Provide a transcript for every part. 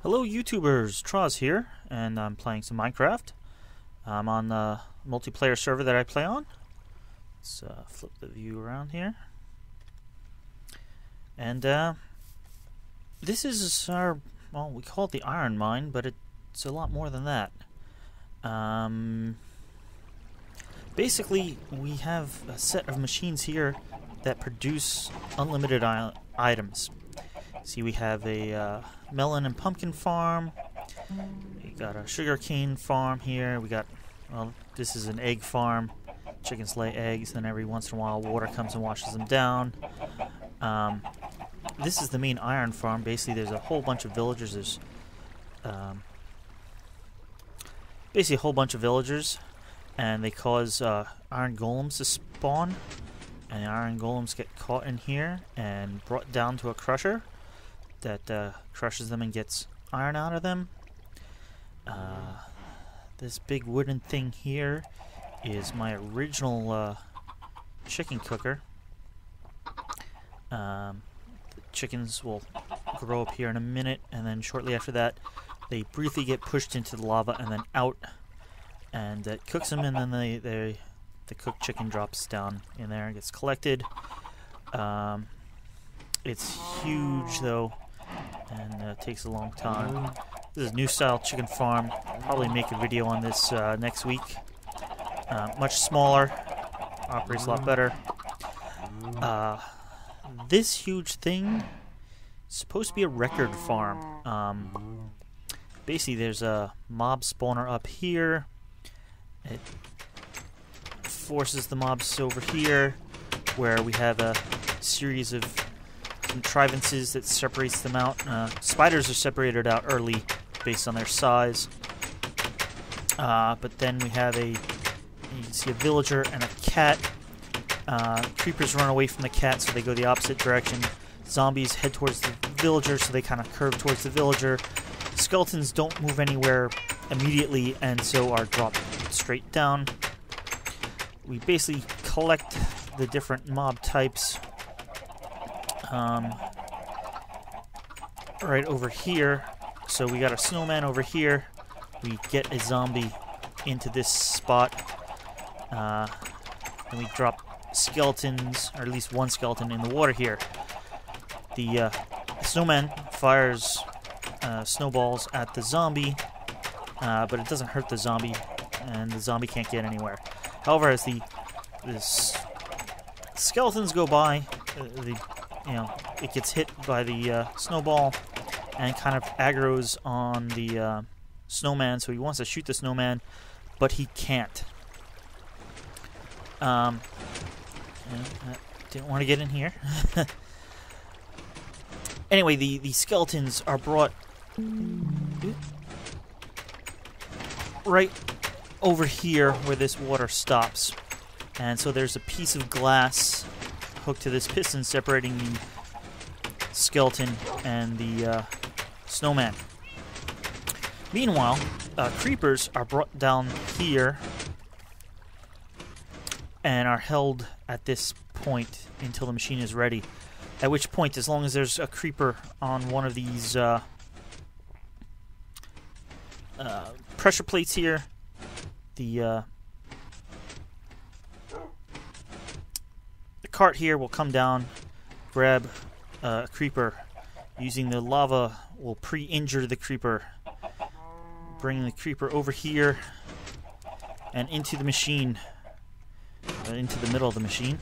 Hello YouTubers, Troz here, and I'm playing some Minecraft. I'm on the multiplayer server that I play on. Let's flip the view around here. And this is our, well, we call it the Iron Mine, but it's a lot more than that. Basically, we have a set of machines here that produce unlimited items. See, we have a melon and pumpkin farm. We got a sugarcane farm here. We got, well, this is an egg farm. Chickens lay eggs, then every once in a while water comes and washes them down. This is the main iron farm. Basically, there's a whole bunch of villagers. There's basically a whole bunch of villagers, and they cause iron golems to spawn. And the iron golems get caught in here and brought down to a crusher that crushes them and gets iron out of them. This big wooden thing here is my original chicken cooker. The chickens will grow up here in a minute, and then shortly after that they briefly get pushed into the lava and then out, and it cooks them, and then the cooked chicken drops down in there and gets collected. It's huge though, and takes a long time. This is a new style chicken farm. I'll probably make a video on this next week. Much smaller, operates a lot better. This huge thing is supposed to be a record farm. Basically, there's a mob spawner up here. It forces the mobs over here, where we have a series of contrivances that separates them out. Spiders are separated out early based on their size, but then we have you can see a villager and a cat. Creepers run away from the cat, so they go the opposite direction. Zombies head towards the villager, so they kind of curve towards the villager. Skeletons don't move anywhere immediately, and so are dropped straight down. We basically collect the different mob types right over here. So we got a snowman over here. We get a zombie into this spot. And we drop skeletons, or at least one skeleton, in the water here. The snowman fires snowballs at the zombie, but it doesn't hurt the zombie, and the zombie can't get anywhere. However, as the skeletons go by, it gets hit by the snowball and kind of aggroes on the snowman, so he wants to shoot the snowman, but he can't. Didn't want to get in here. Anyway, the skeletons are brought right over here where this water stops. And so there's a piece of glass hooked to this piston separating the skeleton and the snowman. Meanwhile, creepers are brought down here and are held at this point until the machine is ready. At which point, as long as there's a creeper on one of these pressure plates here, the cart here will come down, grab a creeper. Using the lava, will pre-injure the creeper, bring the creeper over here and into the machine, into the middle of the machine,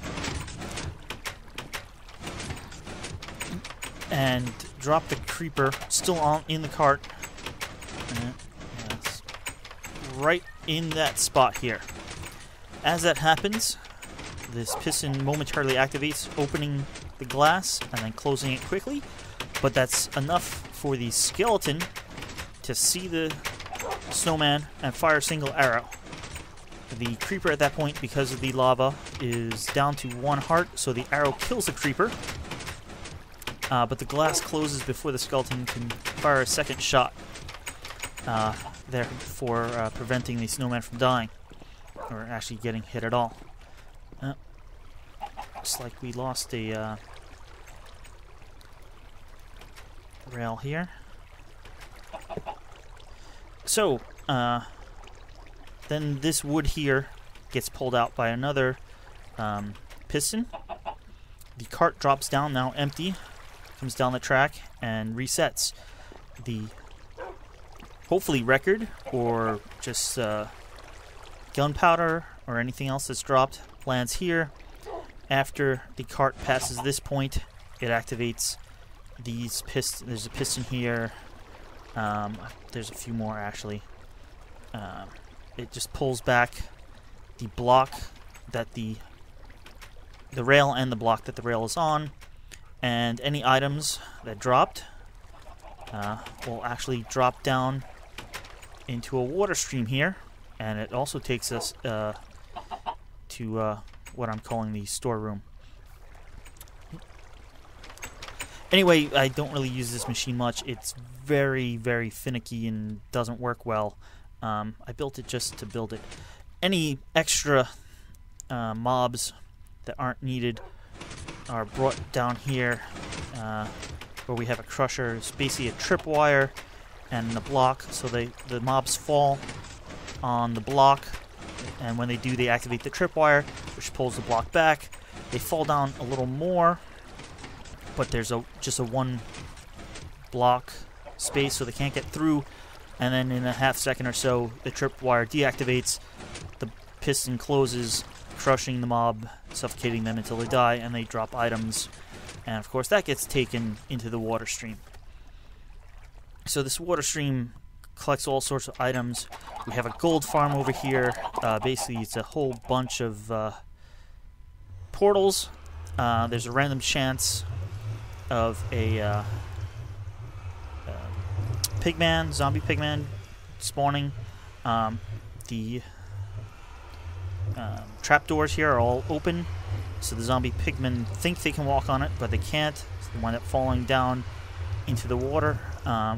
and drop the creeper still in the cart, yes, right in that spot here. As that happens, this piston momentarily activates, opening the glass and then closing it quickly, but that's enough for the skeleton to see the snowman and fire a single arrow. The creeper at that point, because of the lava, is down to 1 heart, so the arrow kills the creeper, but the glass closes before the skeleton can fire a second shot, therefore preventing the snowman from dying, or actually getting hit at all. Looks like we lost a rail here. So, then this wood here gets pulled out by another piston. The cart drops down, now empty, comes down the track, and resets. The hopefully record or just gunpowder or anything else that's dropped lands here. After the cart passes this point, it activates these pistons. There's a piston here. There's a few more actually. It just pulls back the block that the rail and the block that the rail is on, and any items that dropped will actually drop down into a water stream here, and it also takes us to what I'm calling the storeroom. Anyway, I don't really use this machine much. It's very, very finicky and doesn't work well. I built it just to build it. Any extra mobs that aren't needed are brought down here where we have a crusher. It's basically a tripwire and a block, so the mobs fall on the block, and when they do, they activate the tripwire, which pulls the block back. They fall down a little more, but there's just a one block space, so they can't get through, and then in a half second or so, the tripwire deactivates, the piston closes, crushing the mob, suffocating them until they die, and they drop items, and of course that gets taken into the water stream. So this water stream collects all sorts of items. We have a gold farm over here. Basically, it's a whole bunch of portals. There's a random chance of a pigman, zombie pigman spawning. The trapdoors here are all open, so the zombie pigmen think they can walk on it, but they can't. So they wind up falling down into the water.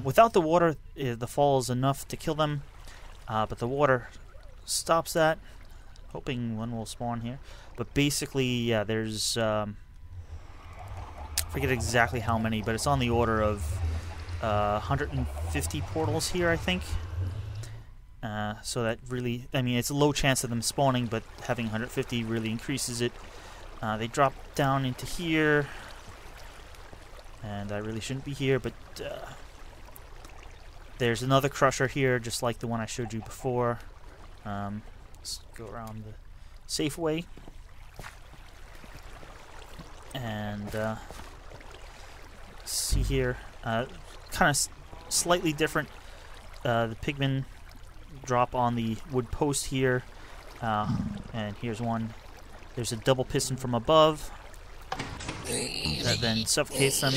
Without the water, the fall is enough to kill them, but the water stops that. Hoping one will spawn here. But basically, yeah, there's... I forget exactly how many, but it's on the order of 150 portals here, I think. So that really... I mean, it's a low chance of them spawning, but having 150 really increases it. They drop down into here. And I really shouldn't be here, but... there's another crusher here, just like the one I showed you before. Let's go around the safe way. And see here, kind of slightly different. The pigmen drop on the wood post here, and here's one. There's a double piston from above that then suffocates them.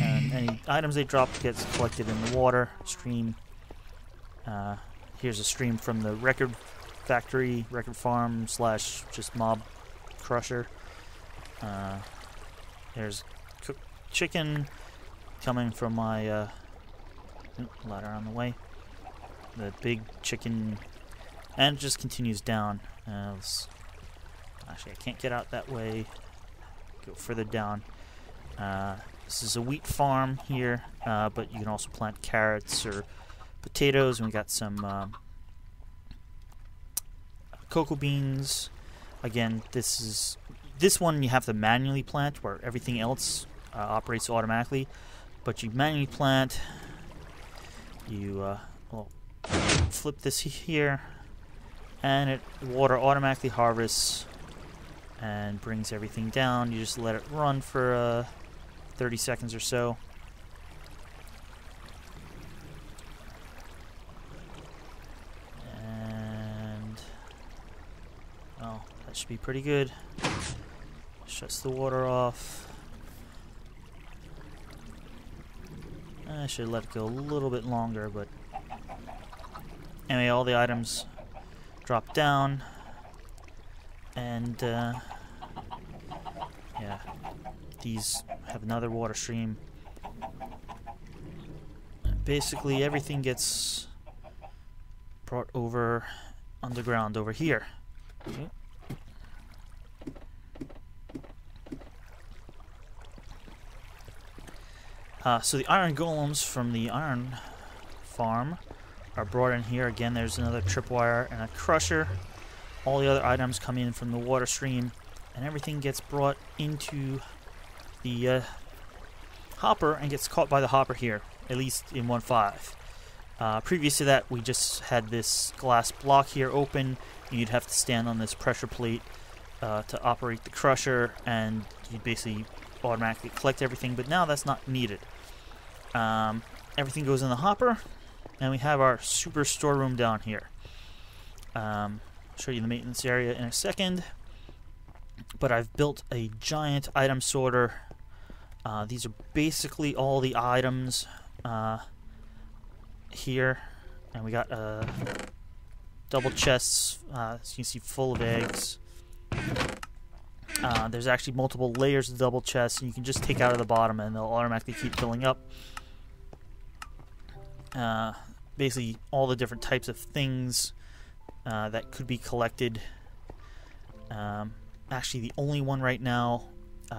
And any items they drop gets collected in the water stream. Here's a stream from the record factory, record farm / just mob crusher. There's cooked chicken coming from my ladder on the way. The big chicken, and it just continues down. Actually, I can't get out that way. Go further down. This is a wheat farm here, but you can also plant carrots or potatoes, and we got some cocoa beans. Again, this one you have to manually plant, where everything else operates automatically. But you manually plant. You flip this here, and water automatically harvests and brings everything down. You just let it run for 30 seconds or so. And well, that should be pretty good. Shuts the water off. I should let it go a little bit longer, but anyway, all the items drop down, and yeah, these have another water stream. Basically, everything gets brought over underground over here. Okay. So the iron golems from the iron farm are brought in here. Again, there's another tripwire and a crusher. All the other items come in from the water stream, and everything gets brought into the hopper and gets caught by the hopper here, at least in 1.5. Previous to that, we just had this glass block here open, and you'd have to stand on this pressure plate to operate the crusher, and you'd basically automatically collect everything, but now that's not needed. Everything goes in the hopper, and we have our super storeroom down here. I'll show you the maintenance area in a second, but I've built a giant item sorter. These are basically all the items here, and we got double chests, as you can see, full of eggs. There's actually multiple layers of double chests, and you can just take out of the bottom and they'll automatically keep filling up. Basically all the different types of things that could be collected. Actually, the only one right now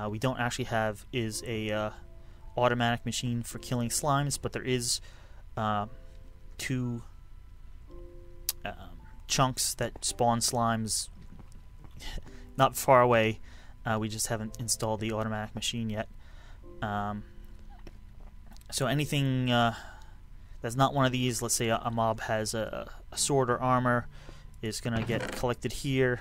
we don't actually have is a automatic machine for killing slimes, but there is 2 chunks that spawn slimes not far away. We just haven't installed the automatic machine yet. So anything that's not one of these, let's say a mob has a sword or armor, is going to get collected here.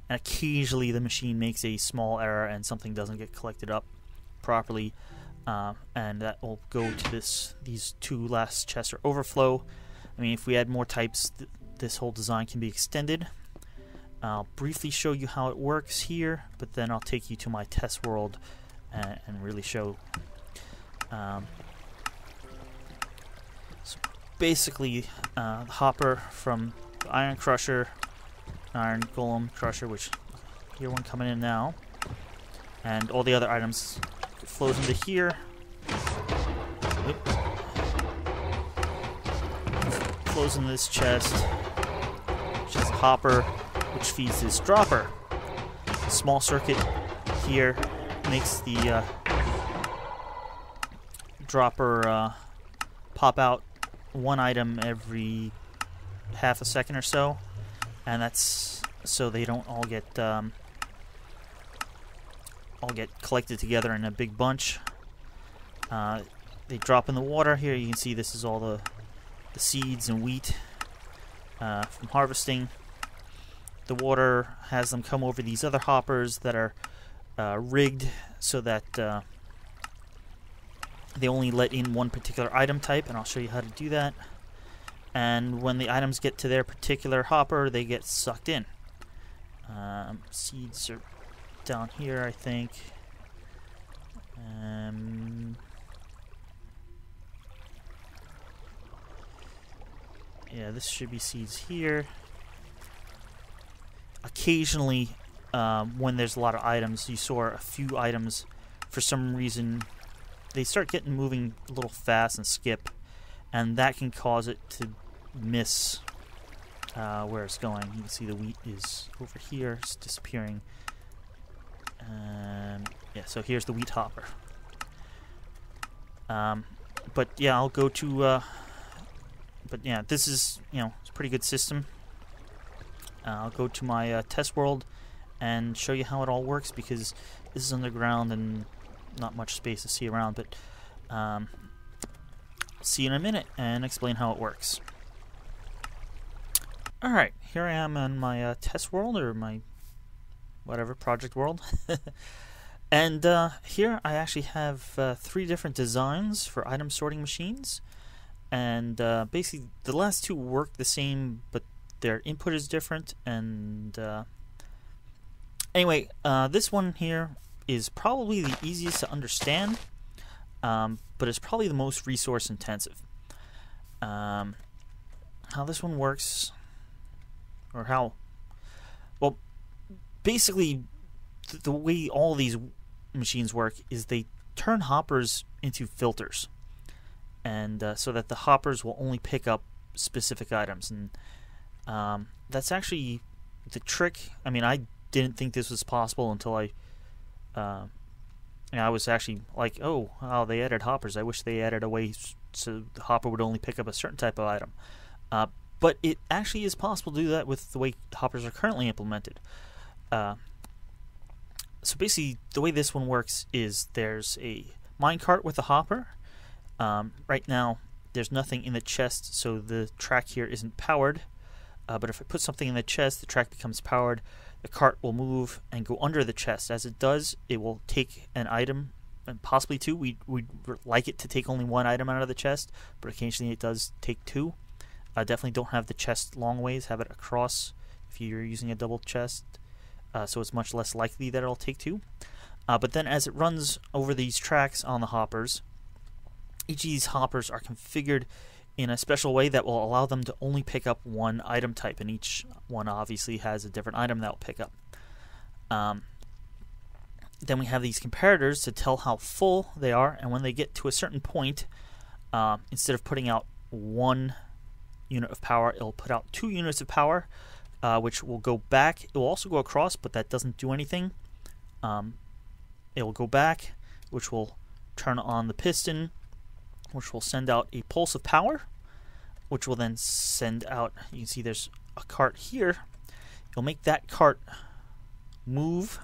And occasionally the machine makes a small error and something doesn't get collected up properly. And that will go to these 2 last chests or overflow. I mean, if we add more types, this whole design can be extended. I'll briefly show you how it works here, but then I'll take you to my test world and really show. So basically, the hopper from the iron crusher, iron golem crusher, which here one coming in now, and all the other items flows into here. Flows into this chest, which is a hopper, which feeds this dropper. A small circuit here makes the dropper pop out 1 item every half a second or so, and that's so they don't all get collected together in a big bunch. They drop in the water. Here you can see this is all the seeds and wheat from harvesting. The water has them come over these other hoppers that are rigged so that they only let in one particular item type, and I'll show you how to do that. And when the items get to their particular hopper, they get sucked in. Seeds are down here, I think. Yeah, this should be seeds here. Occasionally, when there's a lot of items, you saw a few items, for some reason, they start getting moving a little fast and skip, and that can cause it to miss where it's going. You can see the wheat is over here, it's disappearing. Yeah, so here's the wheat hopper. But yeah, I'll go to. But yeah, this is, it's a pretty good system. I'll go to my test world and show you how it all works, because this is underground and not much space to see around. But see you in a minute and explain how it works. Alright, here I am on my test world, or my whatever, project world. And here I actually have 3 different designs for item sorting machines. And basically the last 2 work the same, but their input is different. And anyway, this one here is probably the easiest to understand, but it's probably the most resource intensive. How this one works, or how, well, basically the way all these machines work is they turn hoppers into filters, and so that the hoppers will only pick up specific items. And that's actually the trick. I mean, I didn't think this was possible until I And I was actually like, oh, wow, they added hoppers. I wish they added a way so the hopper would only pick up a certain type of item. But it actually is possible to do that with the way hoppers are currently implemented. So basically, the way this one works is there's a minecart with a hopper. Right now, there's nothing in the chest, so the track here isn't powered. But if I put something in the chest, the track becomes powered. The cart will move and go under the chest. As it does, it will take an item, and possibly two. We'd like it to take only one item out of the chest, but occasionally it does take two. Definitely don't have the chest long ways. Have it across if you're using a double chest, so it's much less likely that it'll take two. But then as it runs over these tracks on the hoppers, each of these hoppers are configured in a special way that will allow them to only pick up one item type, and each one obviously has a different item that will pick up. Then we have these comparators to tell how full they are, and when they get to a certain point, instead of putting out 1 unit of power, it'll put out 2 units of power, which will go back. It will also go across, but that doesn't do anything. It will go back, which will turn on the piston, which will send out a pulse of power, which will then send out, you can see there's a cart here. It'll make that cart move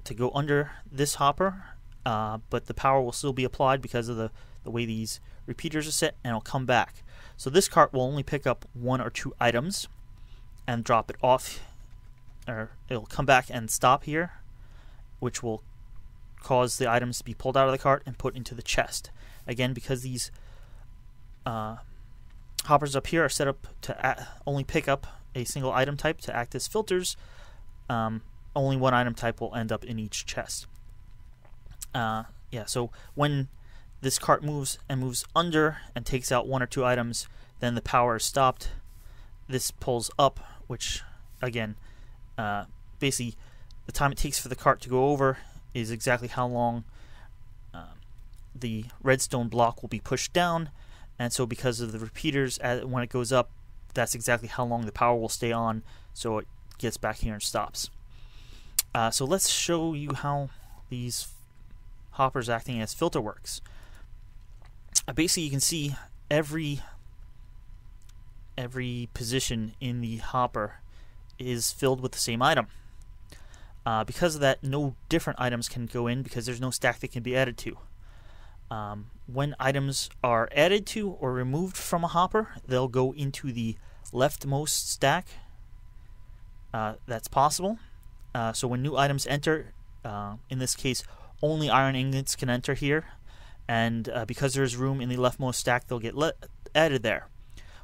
to go under this hopper, but the power will still be applied because of the way these repeaters are set, and it'll come back. So this cart will only pick up 1 or 2 items and drop it off, or it'll come back and stop here, which will cause the items to be pulled out of the cart and put into the chest. Again, because these hoppers up here are set up to only pick up a single item type to act as filters, only one item type will end up in each chest. So when this cart moves under and takes out 1 or 2 items, then the power is stopped. This pulls up, which again, basically the time it takes for the cart to go over is exactly how long the redstone block will be pushed down, and so because of the repeaters, when it goes up, that's exactly how long the power will stay on, so it gets back here and stops. So let's show you how these hoppers acting as filter works. Basically, you can see every position in the hopper is filled with the same item. Because of that, no different items can go in because there's no stack that can be added to. When items are added to or removed from a hopper, they'll go into the leftmost stack. That's possible. So when new items enter, in this case, only iron ingots can enter here, and because there's room in the leftmost stack, they'll get added there.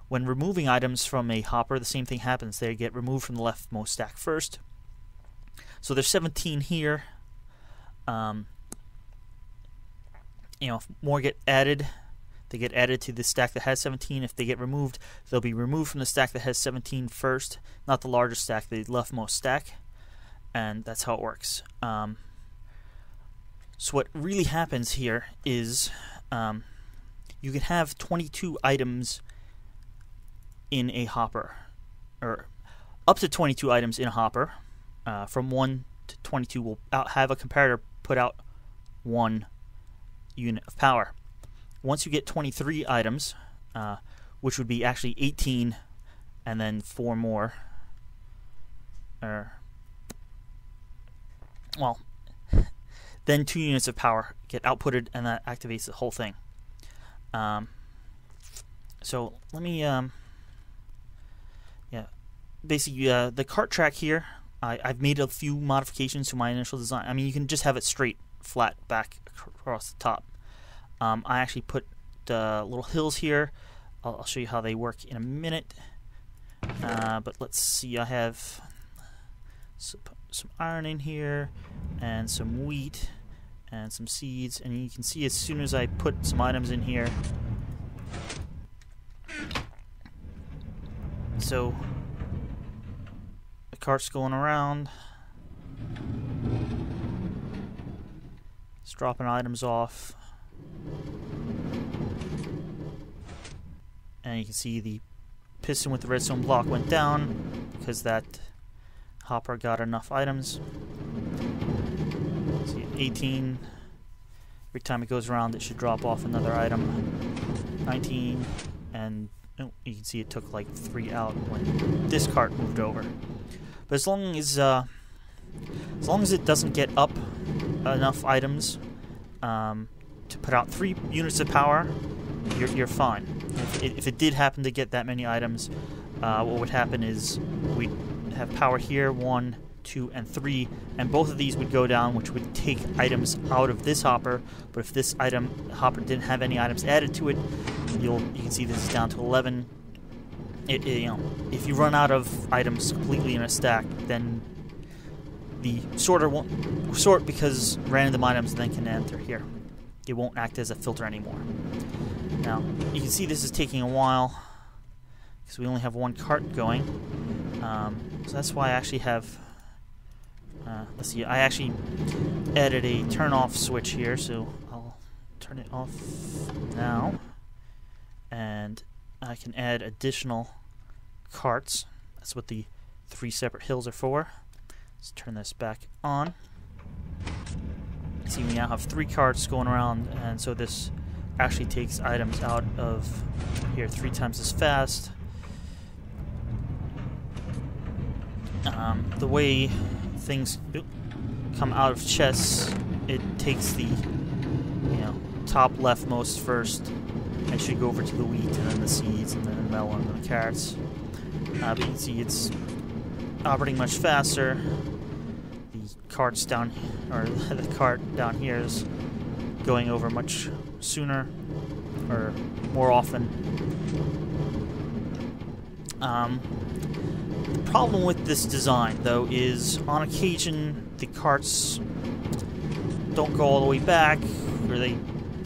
When removing items from a hopper, the same thing happens. They get removed from the leftmost stack first. So there's 17 here. If more get added, they get added to the stack that has 17. If they get removed, they'll be removed from the stack that has 17 first, not the largest stack, the leftmost stack. And that's how it works. So what really happens here is you can have 22 items in a hopper, or up to 22 items in a hopper. From 1 to 22 will have a comparator put out 1 unit of power. Once you get 23 items, which would be actually 18 and then 4 more, then 2 units of power get outputted, and that activates the whole thing. So let me basically the cart track here, I've made a few modifications to my initial design. I mean, you can just have it straight, flat, back across the top. I actually put little hills here. I'll show you how they work in a minute. But let's see, I have some iron in here, and some wheat, and some seeds, and you can see as soon as I put some items in here, so the cart's going around, it's dropping items off, and you can see the piston with the redstone block went down because that hopper got enough items. See, 18. Every time it goes around, it should drop off another item. 19, and oh, you can see it took like 3 out when this cart moved over. But as long as it doesn't get up enough items to put out 3 units of power, you're fine. If it did happen to get that many items, what would happen is we'd have power here, 1, 2, and 3, and both of these would go down, which would take items out of this hopper. But if this hopper didn't have any items added to it, you can see this is down to 11. You know, if you run out of items completely in a stack, then the sorter won't sort, because random items then can enter here. It won't act as a filter anymore. Now, you can see this is taking a while because we only have 1 cart going. So that's why I actually have... let's see, I actually added a turn-off switch here, so I'll turn it off now. And I can add additional carts. That's what the 3 separate hills are for. Let's turn this back on. See, we now have 3 carts going around, and so this actually takes items out of here 3 times as fast. The way things come out of chests, it takes the top leftmost first, and should go over to the wheat, and then the seeds, and then the melon, and the carrots. But you can see it's operating much faster. The carts down, or the cart down here is going over much sooner, or more often. The problem with this design, though, is on occasion the carts don't go all the way back, or they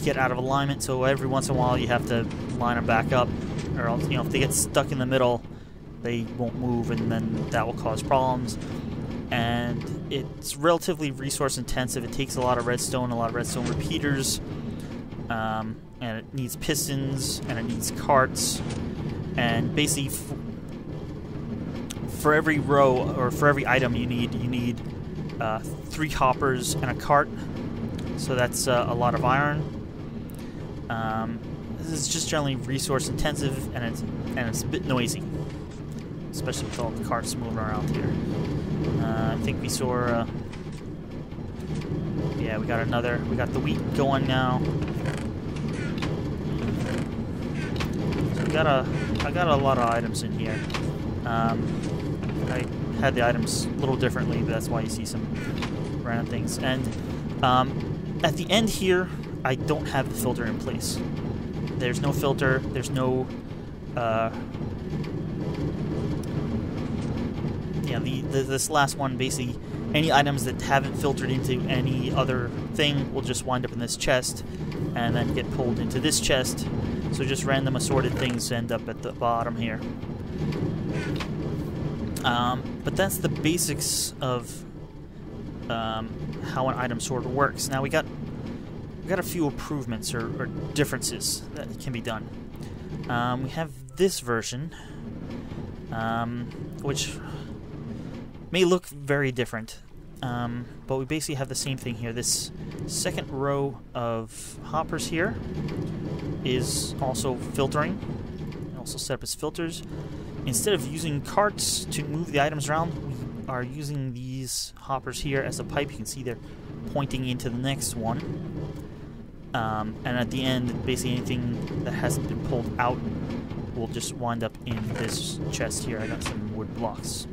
get out of alignment, so every once in a while you have to line them back up, or else, if they get stuck in the middle, they won't move, and then that will cause problems. And it's relatively resource intensive. It takes a lot of redstone repeaters, and it needs pistons, and it needs carts, and basically for every row, or for every item you need 3 hoppers and a cart. So that's a lot of iron. This is just generally resource intensive, and it's a bit noisy, especially with all the carts moving around here. I think we saw, yeah, we got the wheat going now. So I got a lot of items in here. I had the items a little differently, but that's why you see some random things. And at the end here, I don't have the filter in place. There's no filter, there's no this last one, basically any items that haven't filtered into any other thing will just wind up in this chest and then get pulled into this chest. So just random assorted things end up at the bottom here. But that's the basics of how an item sorter works. Now we got a few improvements or differences that can be done. We have this version, which may look very different, but we basically have the same thing here. This second row of hoppers here is also filtering, also set up as filters. Instead of using carts to move the items around, we are using these hoppers here as a pipe. You can see they're pointing into the next one. And at the end, basically anything that hasn't been pulled out will just wind up in this chest here. I got some wood blocks.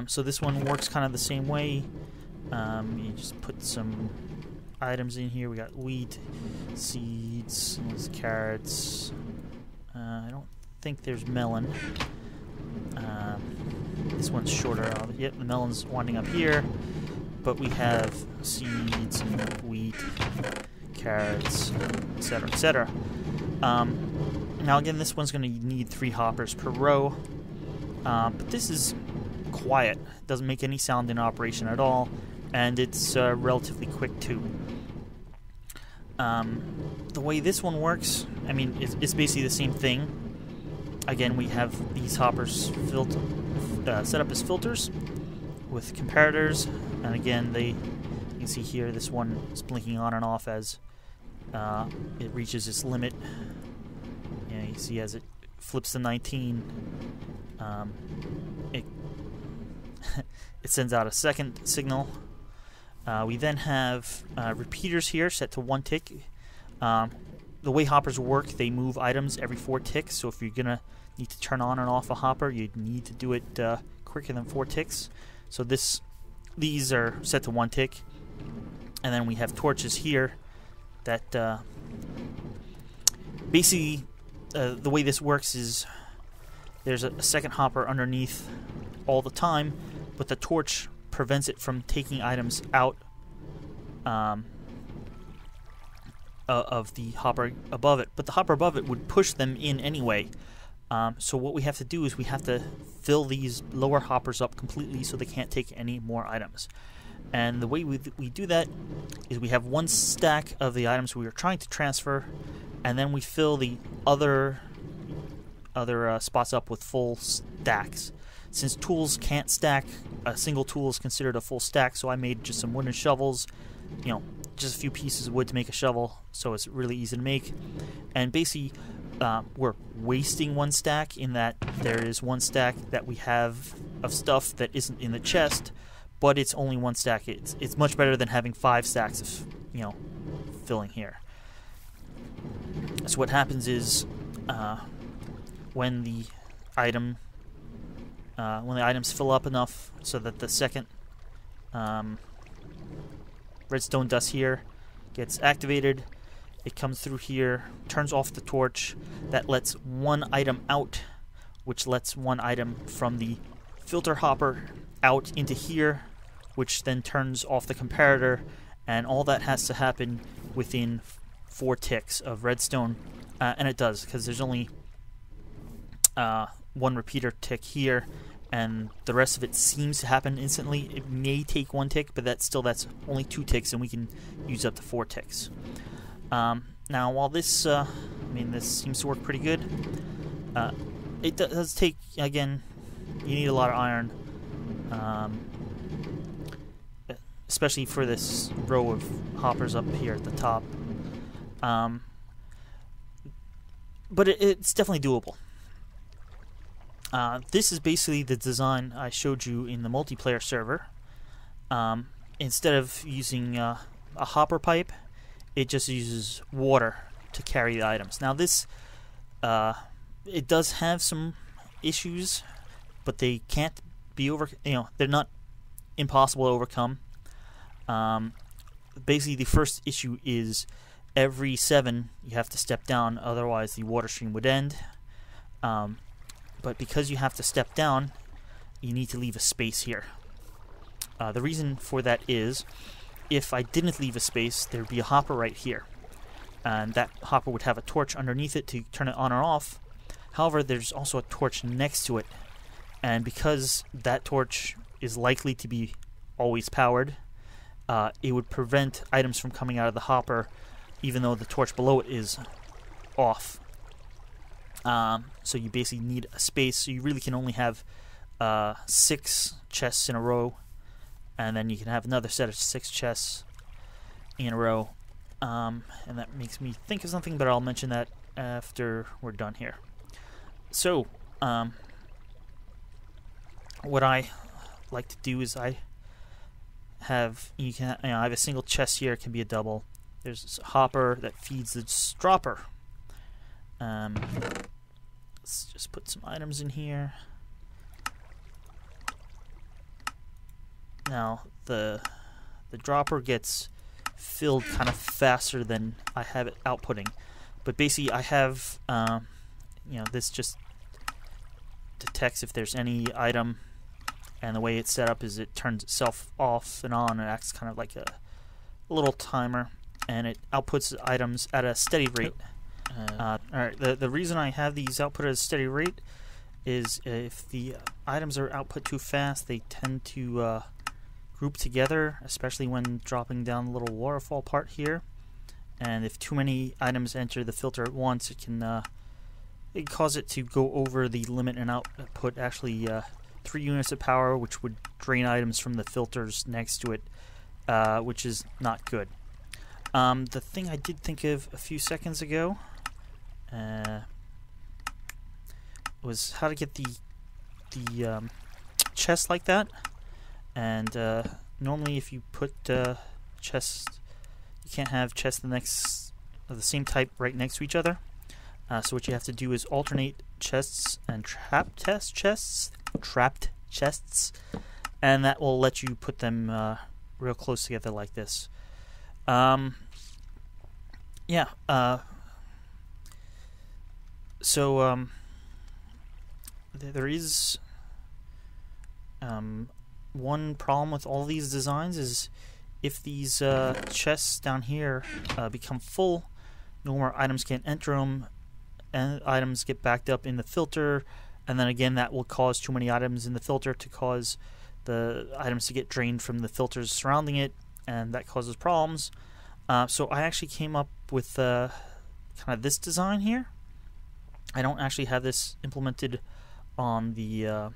So this one works kind of the same way. You just put some items in here. We got wheat, seeds, carrots. I don't think there's melon. This one's shorter. Yep, the melon's winding up here. But we have seeds and wheat, carrots, etc., etc. Now again, this one's going to need 3 hoppers per row. But this is quiet. It doesn't make any sound in operation at all, and it's relatively quick too. The way this one works, I mean, it's basically the same thing. Again, we have these hoppers set up as filters with comparators, and again, they can see here, this one is blinking on and off as it reaches its limit. Yeah, you see as it flips to 19, it it sends out a second signal. We then have repeaters here set to 1 tick. The way hoppers work, they move items every 4 ticks, so if you're gonna need to turn on and off a hopper, you need to do it quicker than 4 ticks. So these are set to 1 tick. And then we have torches here that basically the way this works is there's a second hopper underneath all the time, but the torch prevents it from taking items out of the hopper above it. But the hopper above it would push them in anyway. So what we have to do is we have to fill these lower hoppers up completely so they can't take any more items. And the way we do that is we have 1 stack of the items we are trying to transfer, and then we fill the other spots up with full stacks. Since tools can't stack, a single tool is considered a full stack, so I made just some wooden shovels, you know, just a few pieces of wood to make a shovel, so it's really easy to make. And basically, we're wasting 1 stack in that there is 1 stack that we have of stuff that isn't in the chest, but it's only 1 stack. It's much better than having 5 stacks of, you know, filling here. So what happens is when the items fill up enough so that the second redstone dust here gets activated, it comes through here, turns off the torch. That lets 1 item out, which lets 1 item from the filter hopper out into here, which then turns off the comparator, and all that has to happen within 4 ticks of redstone. And it does, because there's only 1 repeater tick here, and the rest of it seems to happen instantly. It may take 1 tick, but that's only 2 ticks, and we can use up to 4 ticks. Now, while this, this seems to work pretty good, it does take, again, you need a lot of iron, especially for this row of hoppers up here at the top. But it's definitely doable. This is basically the design I showed you in the multiplayer server. Instead of using a hopper pipe, it just uses water to carry the items. Now this, it does have some issues, but they can't be they're not impossible to overcome. Basically, the first issue is every 7 you have to step down, otherwise the water stream would end. But because you have to step down, you need to leave a space here. The reason for that is, if I didn't leave a space, there would be a hopper right here. And that hopper would have a torch underneath it to turn it on or off. However, there's also a torch next to it. And because that torch is likely to be always powered, it would prevent items from coming out of the hopper, even though the torch below it is off. So you basically need a space, so you really can only have 6 chests in a row, and then you can have another set of 6 chests in a row. And that makes me think of something, but I'll mention that after we're done here. So, what I like to do is I have I have a single chest here. It can be a double. There's a hopper that feeds the stropper. Let's just put some items in here. Now the dropper gets filled kind of faster than I have it outputting, but basically I have this just detects if there's any item, and the way it's set up is it turns itself off and on and acts kind of like a little timer, and it outputs items at a steady rate. Alright, the reason I have these output at a steady rate is if the items are output too fast, they tend to group together, especially when dropping down the little waterfall part here. And if too many items enter the filter at once, it can cause it to go over the limit and output actually 3 units of power, which would drain items from the filters next to it which is not good. The thing I did think of a few seconds ago was how to get the chest like that. And normally, if you put chests, you can't have chests of the same type right next to each other. So what you have to do is alternate chests and trapped chests, and that will let you put them real close together like this. So there is one problem with all these designs is if these chests down here become full, no more items can enter them, and items get backed up in the filter, and then again that will cause too many items in the filter to cause the items to get drained from the filters surrounding it, and that causes problems. So I actually came up with kind of this design here. I don't actually have this implemented on the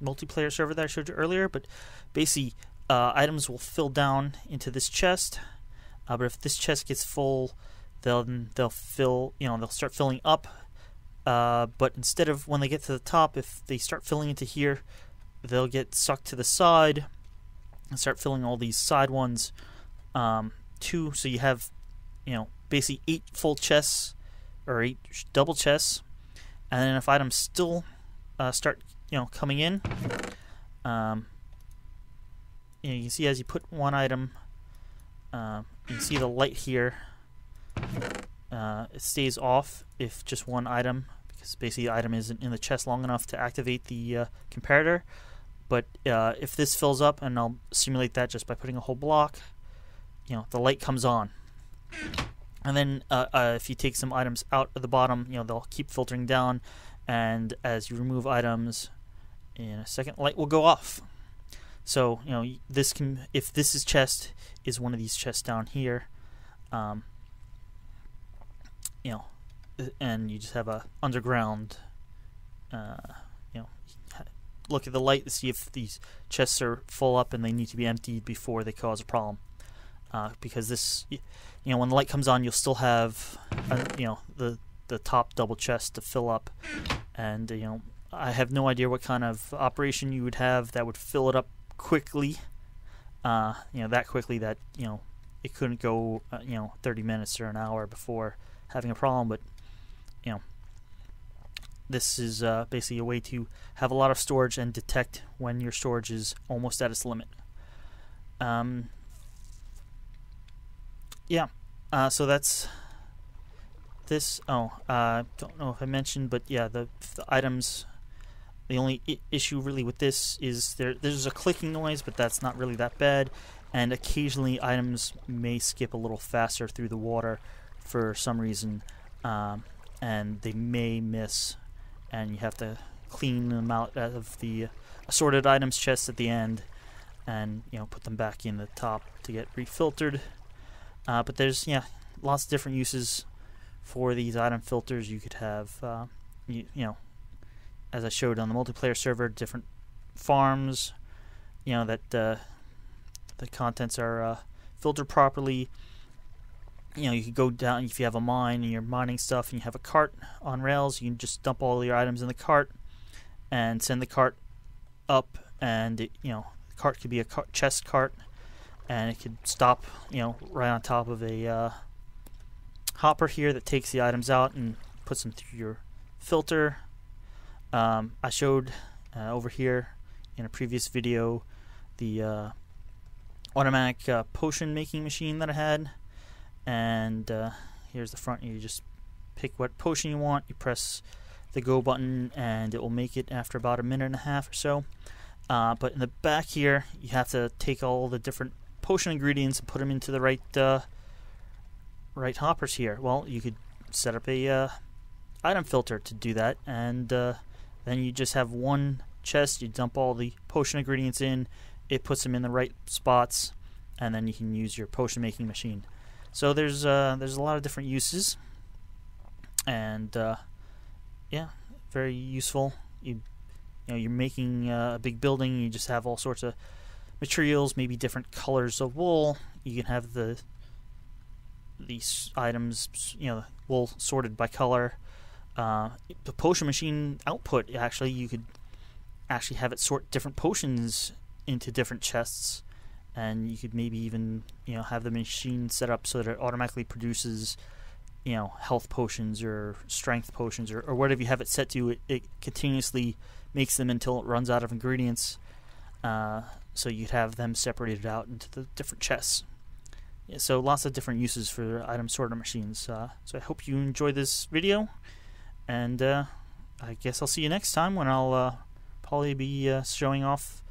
multiplayer server that I showed you earlier, but basically items will fill down into this chest, but if this chest gets full, they'll fill, they'll start filling up, but instead of when they get to the top, if they start filling into here, they'll get sucked to the side and start filling all these side ones too. So you have basically 8 full chests or 8 double chests, and then if items still start coming in, you can see as you put one item, you can see the light here, it stays off if just one item, because basically the item isn't in the chest long enough to activate the comparator. But if this fills up, and I'll simulate that just by putting a whole block, the light comes on. And then if you take some items out of the bottom, they'll keep filtering down, and as you remove items, in a second, light will go off. So this can, if this is chest, is one of these chests down here, and you just have a underground, look at the light to see if these chests are full up and they need to be emptied before they cause a problem. Because this, when the light comes on, you'll still have, the top double chest to fill up, and I have no idea what kind of operation you would have that would fill it up quickly, that quickly that it couldn't go 30 minutes or an hour before having a problem. But this is basically a way to have a lot of storage and detect when your storage is almost at its limit. So that's this. Don't know if I mentioned, but yeah, the items, the only issue really with this is there's a clicking noise, but that's not really that bad, and occasionally items may skip a little faster through the water for some reason, and they may miss, and you have to clean them out of the assorted items chest at the end, and put them back in the top to get refiltered. But there's lots of different uses for these item filters. You could have as I showed on the multiplayer server, different farms, that the contents are filtered properly. You could go down, if you have a mine and you're mining stuff and you have a cart on rails, you can just dump all your items in the cart and send the cart up, and the cart could be a chest cart, and it could stop right on top of a hopper here that takes the items out and puts them through your filter. I showed over here in a previous video the automatic potion making machine that I had, and here's the front. You just pick what potion you want, you press the go button, and it will make it after about a minute and a half or so. But in the back here, you have to take all the different potion ingredients and put them into the right hoppers here. Well, you could set up a item filter to do that, and then you just have one chest. You dump all the potion ingredients in, it puts them in the right spots, and then you can use your potion making machine. So there's a lot of different uses, and very useful. You're making a big building. You just have all sorts of materials, maybe different colors of wool. You can have these items, you know, wool sorted by color. The potion machine output, actually, you could actually have it sort different potions into different chests, and you could maybe even, you know, have the machine set up so that it automatically produces, you know, health potions or strength potions or whatever you have it set to. It continuously makes them until it runs out of ingredients. So you'd have them separated out into the different chests. Yeah, so lots of different uses for item sorter machines. So I hope you enjoyed this video, and I guess I'll see you next time when I'll probably be showing off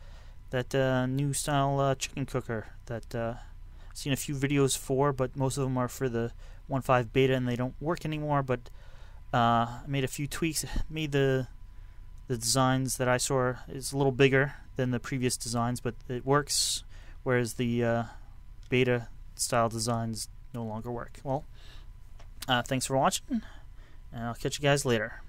that new style chicken cooker that I've seen a few videos for, but most of them are for the 1.5 beta and they don't work anymore. But I made a few tweaks, made the designs that I saw is a little bigger than the previous designs, but it works, whereas the beta style designs no longer work. Well, thanks for watching, and I'll catch you guys later.